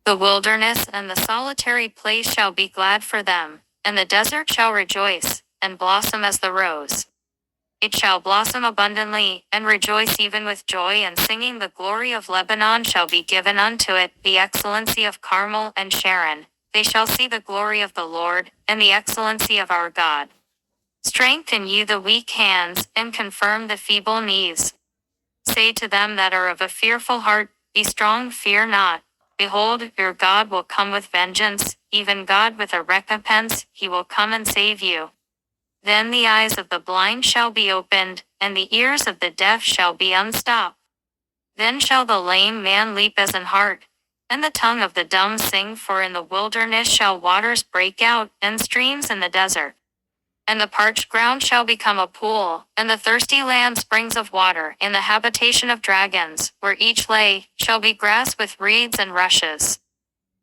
The wilderness and the solitary place shall be glad for them, and the desert shall rejoice, and blossom as the rose. It shall blossom abundantly, and rejoice even with joy and singing. The glory of Lebanon shall be given unto it, the excellency of Carmel and Sharon. They shall see the glory of the Lord, and the excellency of our God. Strengthen ye the weak hands, and confirm the feeble knees. Say to them that are of a fearful heart, Be strong, fear not. Behold, your God will come with vengeance, even God with a recompense, he will come and save you. Then the eyes of the blind shall be opened, and the ears of the deaf shall be unstopped. Then shall the lame man leap as an hart, and the tongue of the dumb sing, for in the wilderness shall waters break out, and streams in the desert. And the parched ground shall become a pool, and the thirsty land springs of water. In the habitation of dragons, where each lay, shall be grass with reeds and rushes.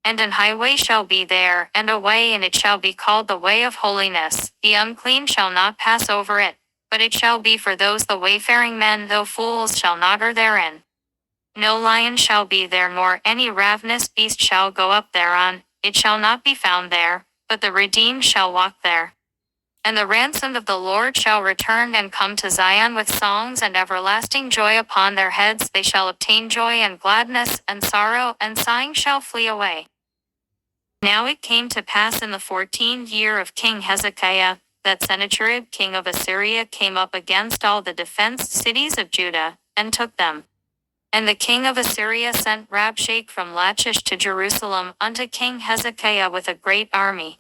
And an highway shall be there, and a way, and it shall be called the way of holiness. The unclean shall not pass over it, but it shall be for those the wayfaring men, though fools shall not err therein. No lion shall be there, nor any ravenous beast shall go up thereon. It shall not be found there, but the redeemed shall walk there. And the ransomed of the Lord shall return and come to Zion with songs and everlasting joy upon their heads. They shall obtain joy and gladness, and sorrow and sighing shall flee away. Now it came to pass in the 14th year of King Hezekiah, that Sennacherib king of Assyria came up against all the defenced cities of Judah, and took them. And the king of Assyria sent Rabshakeh from Lachish to Jerusalem unto King Hezekiah with a great army.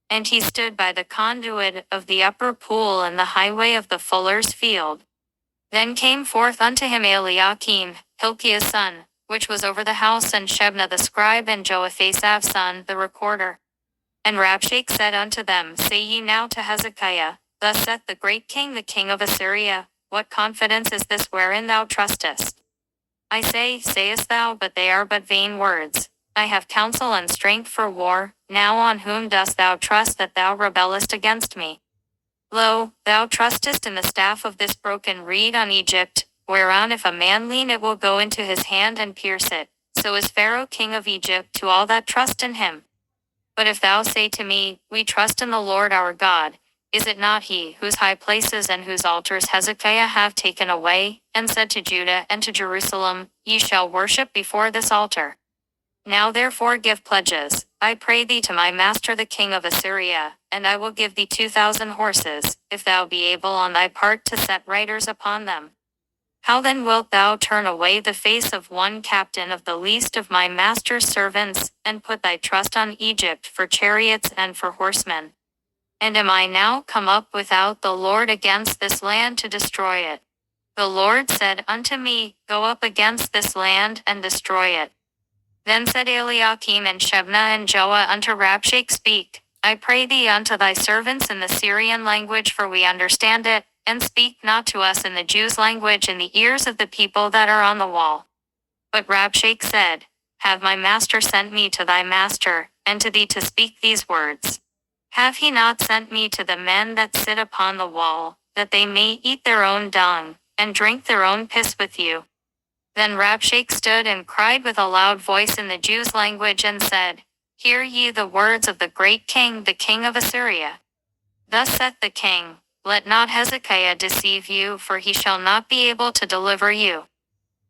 And he stood by the conduit of the upper pool in the highway of the fuller's field. Then came forth unto him Eliakim, Hilkiah's son, which was over the house, and Shebna the scribe, and Joathasav's son, the recorder. And Rabshakeh said unto them, Say ye now to Hezekiah, Thus saith the great king, the king of Assyria, What confidence is this wherein thou trustest? I say, sayest thou, but they are but vain words. I have counsel and strength for war. Now on whom dost thou trust that thou rebellest against me? Lo, thou trustest in the staff of this broken reed on Egypt, whereon if a man lean it will go into his hand and pierce it. So is Pharaoh king of Egypt to all that trust in him. But if thou say to me, We trust in the Lord our God, is it not he whose high places and whose altars Hezekiah have taken away, and said to Judah and to Jerusalem, Ye shall worship before this altar? Now therefore give pledges, I pray thee, to my master the king of Assyria, and I will give thee 2,000 horses, if thou be able on thy part to set riders upon them. How then wilt thou turn away the face of one captain of the least of my master's servants, and put thy trust on Egypt for chariots and for horsemen? And am I now come up without the Lord against this land to destroy it? The Lord said unto me, Go up against this land and destroy it. Then said Eliakim and Shebna and Joah unto Rabshakeh, Speak, I pray thee, unto thy servants in the Syrian language, for we understand it, and speak not to us in the Jews' language in the ears of the people that are on the wall. But Rabshakeh said, Have my master sent me to thy master, and to thee to speak these words? Have he not sent me to the men that sit upon the wall, that they may eat their own dung, and drink their own piss with you? Then Rabshakeh stood and cried with a loud voice in the Jews' language, and said, Hear ye the words of the great king, the king of Assyria. Thus saith the king, Let not Hezekiah deceive you, for he shall not be able to deliver you.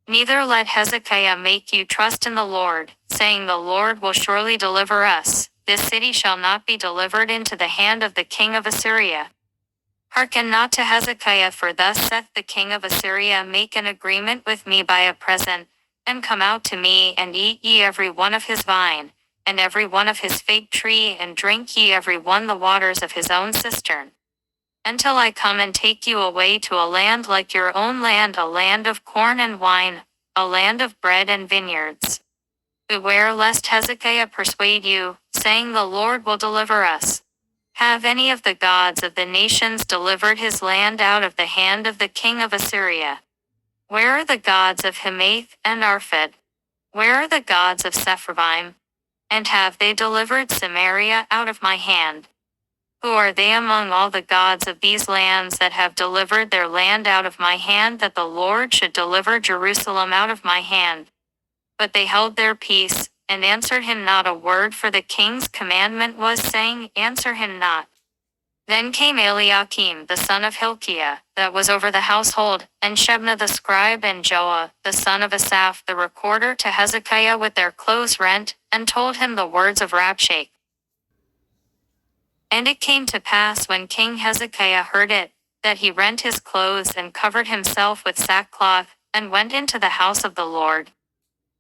Neither let Hezekiah make you trust in the Lord, saying, The Lord will surely deliver us. This city shall not be delivered into the hand of the king of Assyria. Hearken not to Hezekiah, for thus saith the king of Assyria, Make an agreement with me by a present, and come out to me, and eat ye every one of his vine, and every one of his fig tree, and drink ye every one the waters of his own cistern. Until I come and take you away to a land like your own land, a land of corn and wine, a land of bread and vineyards. Beware lest Hezekiah persuade you, saying, The Lord will deliver us. Have any of the gods of the nations delivered his land out of the hand of the king of Assyria? Where are the gods of Hamath and Arphad? Where are the gods of Sepharvaim? And have they delivered Samaria out of my hand? Who are they among all the gods of these lands that have delivered their land out of my hand, that the Lord should deliver Jerusalem out of my hand? But they held their peace, and answered him not a word, for the king's commandment was, saying, Answer him not. Then came Eliakim the son of Hilkiah, that was over the household, and Shebna the scribe, and Joah the son of Asaph the recorder, to Hezekiah with their clothes rent, and told him the words of Rabshakeh. And it came to pass, when King Hezekiah heard it, that he rent his clothes and covered himself with sackcloth, and went into the house of the Lord.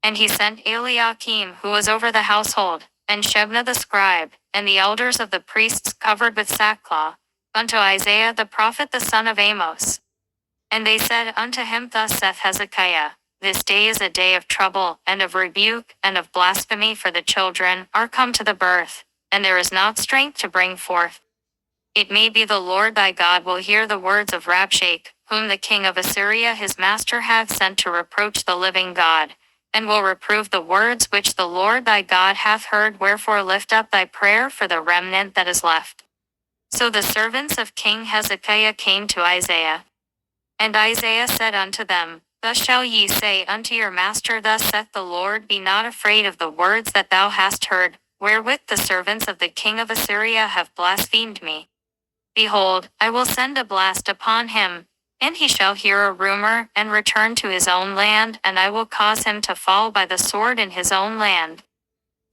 And he sent Eliakim, who was over the household, and Shebna the scribe, and the elders of the priests covered with sackcloth, unto Isaiah the prophet the son of Amos. And they said unto him, Thus saith Hezekiah, This day is a day of trouble, and of rebuke, and of blasphemy, for the children are come to the birth, and there is not strength to bring forth. It may be the Lord thy God will hear the words of Rabshakeh, whom the king of Assyria his master hath sent to reproach the living God, and will reprove the words which the Lord thy God hath heard. Wherefore lift up thy prayer for the remnant that is left. So the servants of King Hezekiah came to Isaiah. And Isaiah said unto them, Thus shall ye say unto your master, Thus saith the Lord, Be not afraid of the words that thou hast heard, wherewith the servants of the king of Assyria have blasphemed me. Behold, I will send a blast upon him, and he shall hear a rumor, and return to his own land, and I will cause him to fall by the sword in his own land.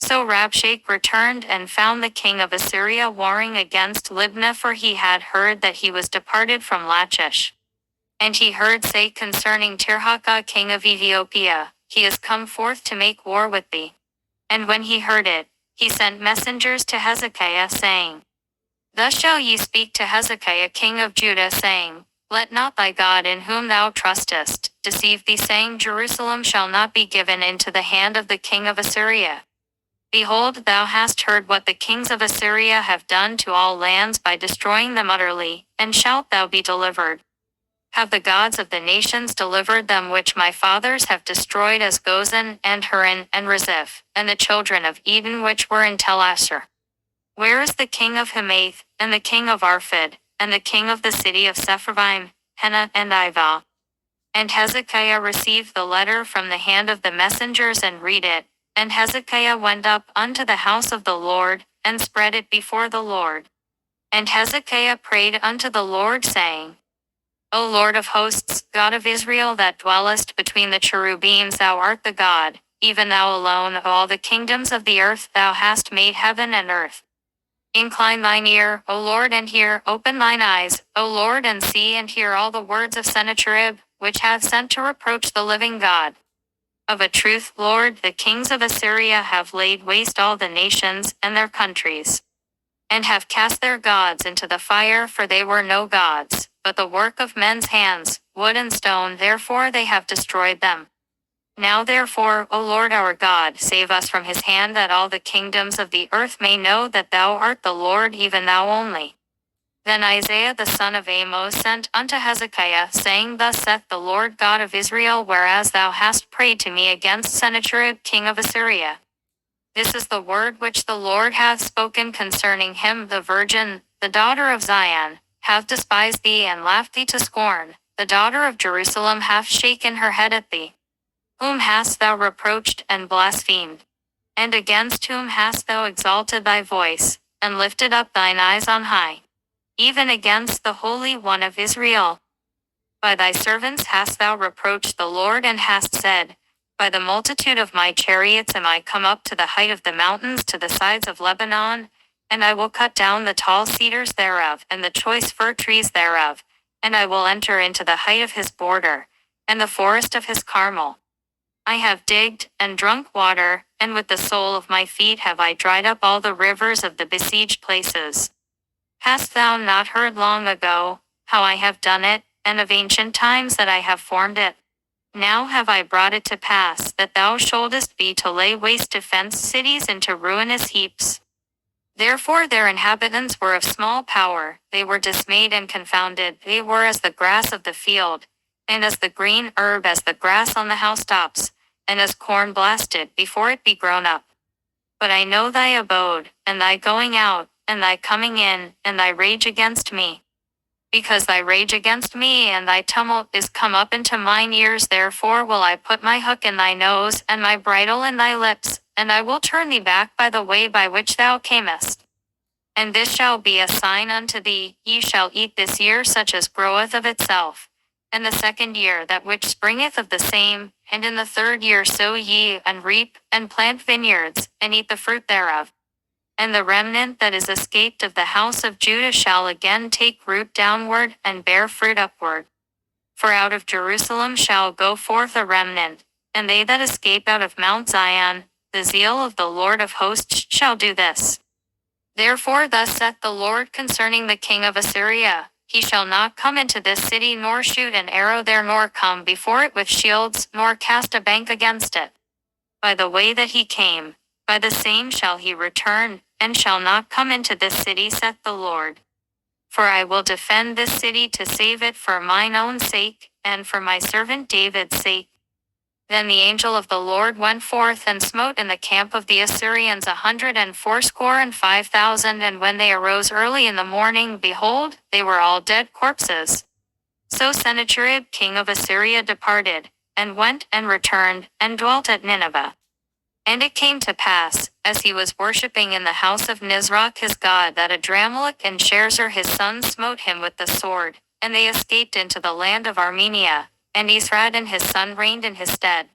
So Rabshakeh returned and found the king of Assyria warring against Libnah, for he had heard that he was departed from Lachish. And he heard say concerning Tirhakah king of Ethiopia, He is come forth to make war with thee. And when he heard it, he sent messengers to Hezekiah, saying, Thus shall ye speak to Hezekiah king of Judah, saying, Let not thy God in whom thou trustest deceive thee, saying, Jerusalem shall not be given into the hand of the king of Assyria. Behold, thou hast heard what the kings of Assyria have done to all lands by destroying them utterly, and shalt thou be delivered? Have the gods of the nations delivered them which my fathers have destroyed, as Gozan, and Haran, and Rezeph, and the children of Eden which were in Tel-Assar? Where is the king of Hamath, and the king of Arphad, and the king of the city of Sepharvaim, Hena, and Ivah? And Hezekiah received the letter from the hand of the messengers, and read it. And Hezekiah went up unto the house of the Lord, and spread it before the Lord. And Hezekiah prayed unto the Lord, saying, O Lord of hosts, God of Israel, that dwellest between the cherubims, thou art the God, even thou alone of all the kingdoms of the earth. Thou hast made heaven and earth. Incline thine ear, O Lord, and hear; open thine eyes, O Lord, and see and hear all the words of Sennacherib, which hath sent to reproach the living God. Of a truth, Lord, the kings of Assyria have laid waste all the nations and their countries, and have cast their gods into the fire, for they were no gods, but the work of men's hands, wood and stone, therefore they have destroyed them. Now therefore, O Lord our God, save us from his hand, that all the kingdoms of the earth may know that thou art the Lord, even thou only. Then Isaiah the son of Amos sent unto Hezekiah, saying, Thus saith the Lord God of Israel, whereas thou hast prayed to me against Sennacherib king of Assyria. This is the word which the Lord hath spoken concerning him. The virgin, the daughter of Zion, hath despised thee and laughed thee to scorn. The daughter of Jerusalem hath shaken her head at thee. Whom hast thou reproached and blasphemed? And against whom hast thou exalted thy voice, and lifted up thine eyes on high? Even against the Holy One of Israel. By thy servants hast thou reproached the Lord, and hast said, By the multitude of my chariots am I come up to the height of the mountains, to the sides of Lebanon, and I will cut down the tall cedars thereof, and the choice fir trees thereof, and I will enter into the height of his border, and the forest of his Carmel. I have digged, and drunk water, and with the sole of my feet have I dried up all the rivers of the besieged places. Hast thou not heard long ago, how I have done it, and of ancient times that I have formed it? Now have I brought it to pass, that thou shouldest be to lay waste defenced cities into ruinous heaps. Therefore their inhabitants were of small power, they were dismayed and confounded, they were as the grass of the field, and as the green herb, as the grass on the housetops, and as corn blasted before it be grown up. But I know thy abode, and thy going out, and thy coming in, and thy rage against me. Because thy rage against me and thy tumult is come up into mine ears, therefore will I put my hook in thy nose, and my bridle in thy lips, and I will turn thee back by the way by which thou camest. And this shall be a sign unto thee, ye shall eat this year such as groweth of itself, and the second year that which springeth of the same, and in the third year sow ye, and reap, and plant vineyards, and eat the fruit thereof. And the remnant that is escaped of the house of Judah shall again take root downward, and bear fruit upward. For out of Jerusalem shall go forth a remnant, and they that escape out of Mount Zion, the zeal of the Lord of hosts shall do this. Therefore thus saith the Lord concerning the king of Assyria, he shall not come into this city, nor shoot an arrow there, nor come before it with shields, nor cast a bank against it. By the way that he came, by the same shall he return, and shall not come into this city, saith the Lord. For I will defend this city to save it for mine own sake, and for my servant David's sake. Then the angel of the Lord went forth and smote in the camp of the Assyrians 185,000, and when they arose early in the morning, behold, they were all dead corpses. So Sennacherib king of Assyria departed, and went and returned, and dwelt at Nineveh. And it came to pass, as he was worshipping in the house of Nisroch his god, that Adramelech and Sharezer his sons smote him with the sword, and they escaped into the land of Armenia, and Esarhaddon his son reigned in his stead.